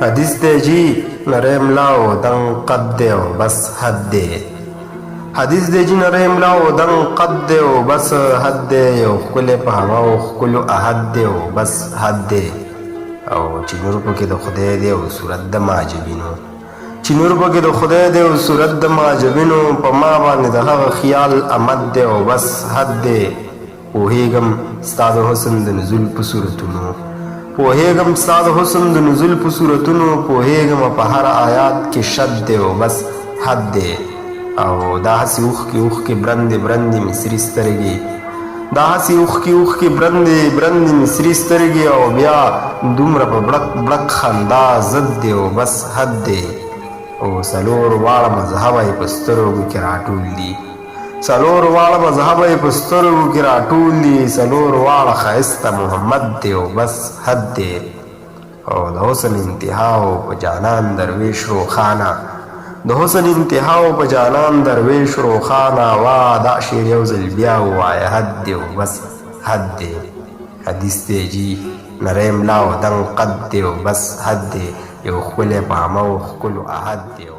حدیث دی جی نری املا او دنګ قد دی او بس حد دی حدیث دی جی نری املا او دنګ قد دی او بس حد دی یو ښکلی په هغو ښکلو احد دی او بس حد دی او چې نور پکې د خدای دی او صورت د معجبینو چې نور پکې د خدای دی او صورت د معجبینو په ما باندې د هغه خیال امد دی او بس حد دی پوهېږم ستا د حسن د نزول په صورتونو پوهېږم ستا د حسن د نزول په صورتونو پوهېږم په هر آیات کې شد دی او بس حد دی او دا هسې اوښکې اوښکې برندې برندې مصري سترګې دا هسې اوښکې اوښکې برندې برندې مصري سترګې او بیا دومره په بړک بړک خندا ضد دی او بس حد دی او څلور واړه مذهبه یې په سترګو کې راټول دي څلور واړه مذهبه یې په سترګو کې راټول دي څلور واړه ښایسته محمد دی او بس حد دی او د حسن انتها او په جانان درویش روښانه د حسن انتها او په جانان درویش روښانه وا دا شعر یو ځل بیا ووایه حد دی او بس حد دی حدیث دی جي نری املا او دنګ قد دی او بس حد دی یو ښکلی په عامه او ښکلو احد دی